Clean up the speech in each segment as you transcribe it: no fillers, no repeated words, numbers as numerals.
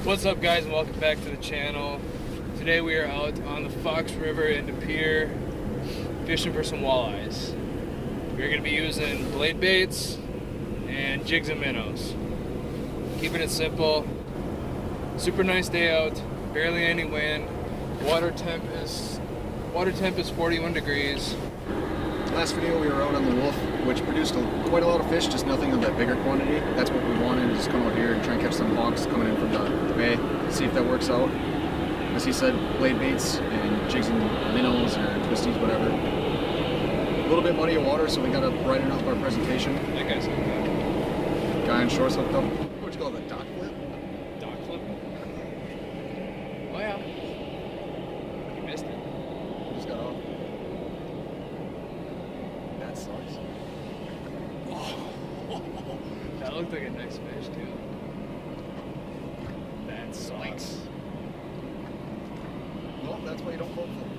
What's up guys, and welcome back to the channel. Today we are out on the Fox River in De Pere fishing for some walleyes. We're going to be using blade baits and jigs and minnows. Keeping it simple. Super nice day out, barely any wind. Water temp is 41 degrees. Last video we were out on the Wolf, which produced quite a lot of fish, just nothing of that bigger quantity. That's what we wanted, is come out here and try and catch some hawks coming in from the bay, see if that works out. As he said, blade baits and jigs and minnows or twisties, whatever. A little bit muddy of water, so we got to brighten up our presentation. That guy's hooked up. Guy on shorts hooked up. What'd you call it, a dock flip? Dock flip? Oh yeah. You missed it. Just got off. That sucks. Oh, that looked like a nice fish too. That sucks. Well, that's why you don't float them.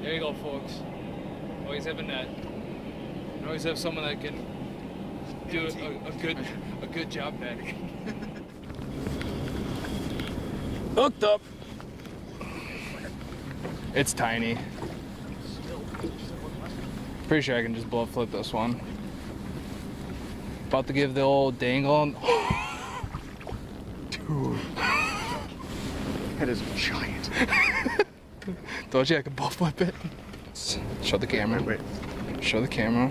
There you go, folks. Always have a net. And always have someone that can do a good job netting. Hooked up. It's tiny. Pretty sure I can just blow flip this one. About to give the old dangle. Dude. That is giant. Told you I could blow flip it. Show the camera. Wait. Show the camera.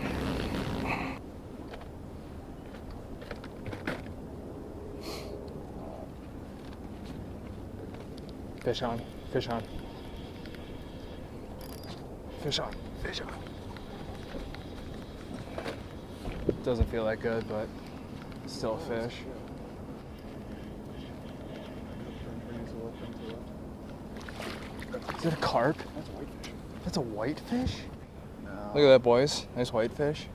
Fish on. Fish on. Fish on. Fish on. Doesn't feel that good, but still a fish. Is it a carp? That's a whitefish. That's a whitefish? No. Look at that, boys. Nice whitefish.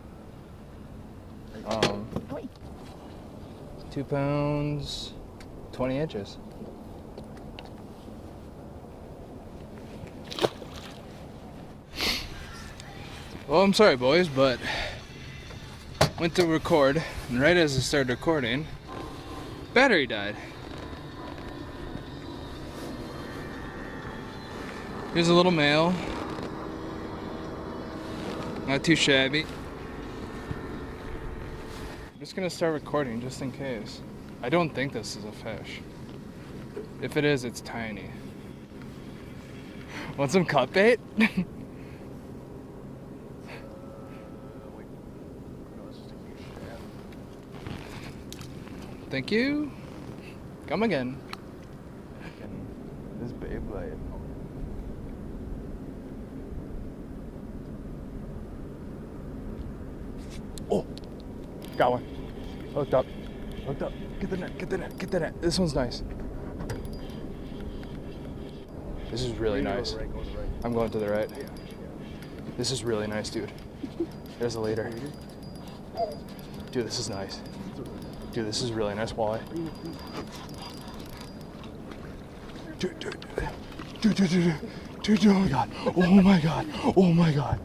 2 pounds, 20 inches. Well, I'm sorry, boys, but went to record, and right as I started recording, battery died. Here's a little male. Not too shabby. I'm just gonna start recording just in case. I don't think this is a fish. If it is, it's tiny. Want some cut bait? Thank you. Come again. This babe light. Oh, got one. Hooked up. Hooked up. Get the net. Get the net. Get the net. This one's nice. This is really nice. I'm going to the right. This is really nice, dude. There's a leader. Dude, this is nice. Dude, this is really nice walleye. Dude, oh my god. Oh my god.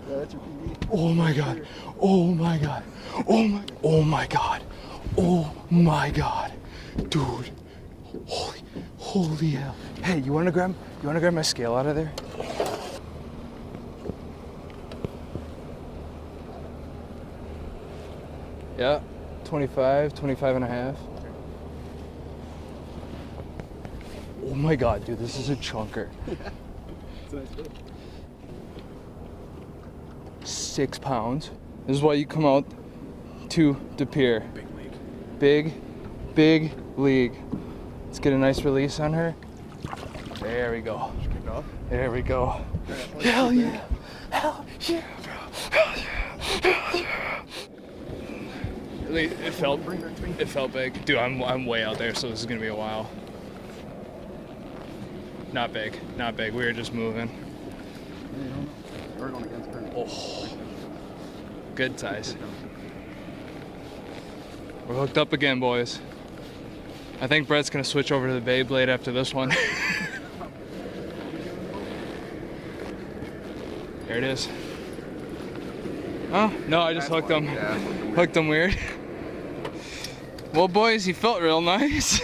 Oh my god. Oh my god. Oh my god. Oh my god. Oh my god. Dude. Holy hell. Hey, you wanna grab my scale out of there? Yeah. 25 and a half. Oh my god, dude, this is a chunker. It's a nice fish. 6 pounds. This is why you come out to De Pere. Big league. Big league. Let's get a nice release on her. There we go. There we go. Hell yeah. Hell yeah, bro. Hell yeah. Hell yeah. It felt big. Dude, I'm way out there, so this is gonna be a while. Not big. We were just moving. Oh, good size. We're hooked up again, boys. I think Brett's gonna switch over to the Beyblade after this one. There it is. Oh, no, I just hooked him. Yeah, Hooked him weird. Well, boys, he felt real nice.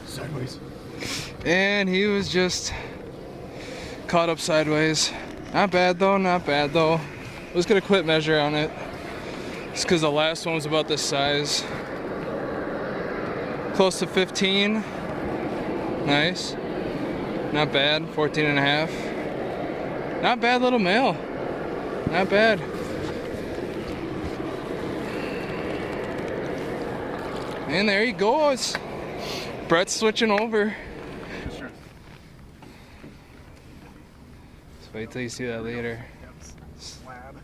Sideways. And he was just caught up sideways. Not bad though, not bad though. I was gonna quit measure on it. It's because the last one was about this size. Close to 15. Nice. Not bad, 14 and a half. Not bad little male. Not bad. And there he goes. Brett's switching over. Sure. Just wait till you see that later. Slab.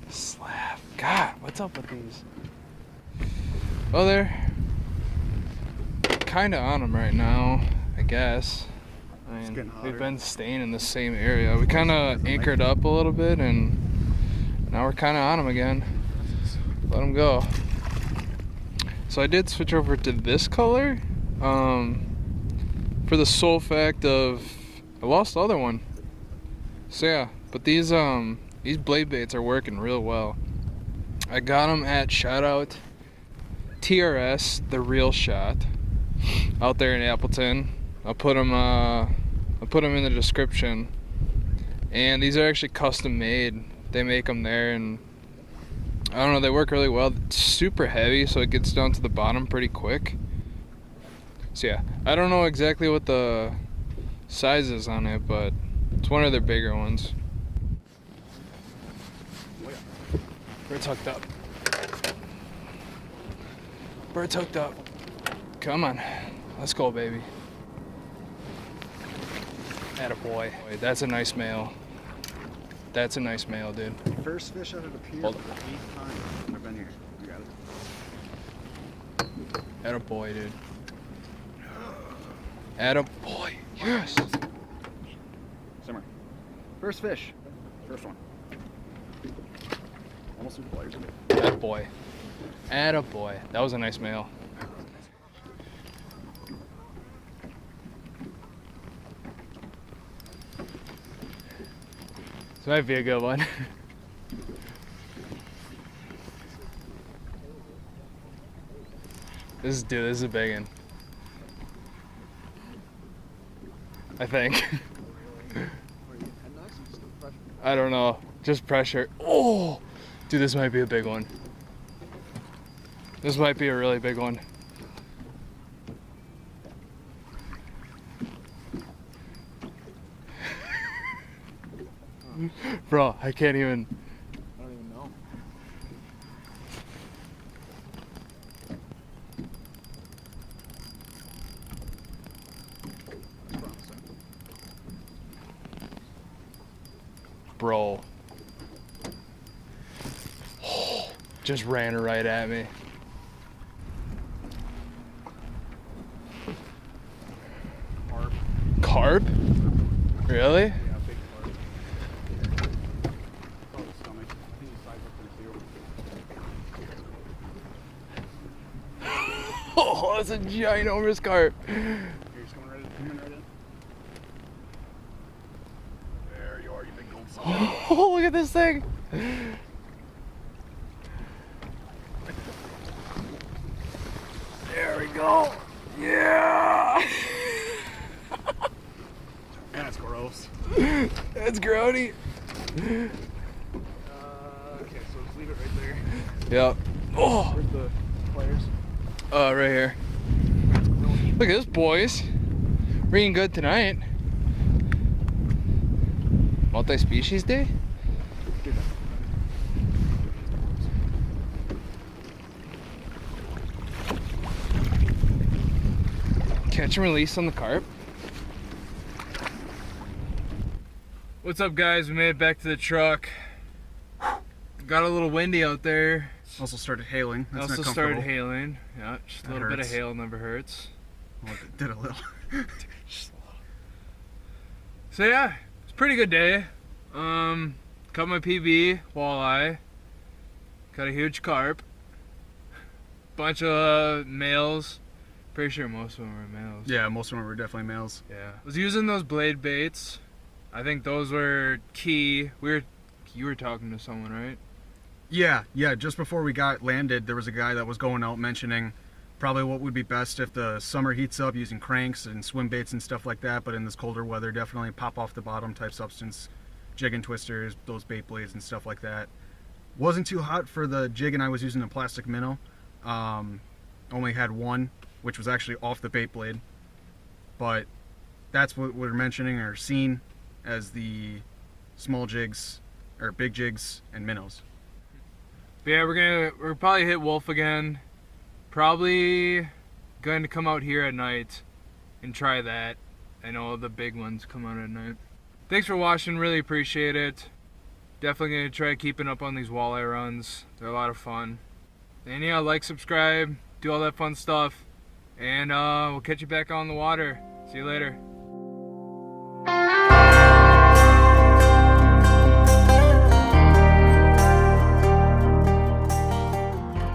Slab. God, what's up with these? Oh, they're kind of on them right now, I guess. I It's getting mean, hotter. we've been staying in the same area. We kind of anchored up a little bit, and now we're kind of on them again. Let them go. So I did switch over to this color for the sole fact of I lost the other one. So yeah, but these blade baits are working real well. I got them at Shoutout TRS, the real shot, out there in Appleton. I'll put them in the description. And these are actually custom made. They make them there, and I don't know, they work really well. It's super heavy, so it gets down to the bottom pretty quick. So yeah, I don't know exactly what the size is on it, but it's one of their bigger ones. Bird's hooked up. Bird's hooked up. Come on, let's go, baby. Attaboy. That's a nice male. That's a nice male, dude. First fish out of the pier Hold for the 8th time I've been here. You got it. Attaboy, dude. Attaboy. Yes. Simmer. First fish. First one. Almost through the pliers. Attaboy. Attaboy. That was a nice male. This might be a good one. This is a big one. I think. I don't know. Just pressure. Oh! Dude, this might be a big one. This might be a really big one. Bro, I can't even. I don't even know. That's promising. Bro. Just ran right at me. Carp. Carp? Really? Yeah, big carp. Oh, the stomach. I think he's side hooked too. Oh, that's a ginormous carp. Here, he's coming right in. There you are, you big gold son. Oh, look at this thing. There we go. Yeah. Man, it's gross. That's grody. Okay, so just leave it right there. Yep. Oh. Where's the pliers? Right here. Look at this, boys. We're eating good tonight. Multi-species day? Catch and release on the carp. What's up, guys? We made it back to the truck. Got a little windy out there. Also started hailing. That's Also not started comfortable. hailing. Yeah, just a That little bit of hurts. hail never hurts. Well, it did a little. Just a little. So yeah, it's a pretty good day. Cut my PB, walleye. Got a huge carp. Bunch of males. Pretty sure most of them were males. Yeah, most of them were definitely males. Yeah. Was using those blade baits. I think those were key. You were talking to someone, right? Yeah. Just before we got landed, there was a guy that was going out mentioning probably what would be best if the summer heats up, using cranks and swim baits and stuff like that. But in this colder weather, definitely pop off the bottom type substance, jigging twisters, those bait blades and stuff like that. Wasn't too hot for the jig, and I was using a plastic minnow. Only had one, which was actually off the bait blade. But that's what we're mentioning or seen as the small jigs or big jigs and minnows. But yeah, we're probably hit wolf again. Probably going to come out here at night and try that. I know the big ones come out at night. Thanks for watching, really appreciate it. Definitely gonna try keeping up on these walleye runs. They're a lot of fun. And yeah, like, subscribe, do all that fun stuff. And we'll catch you back on the water. See you later.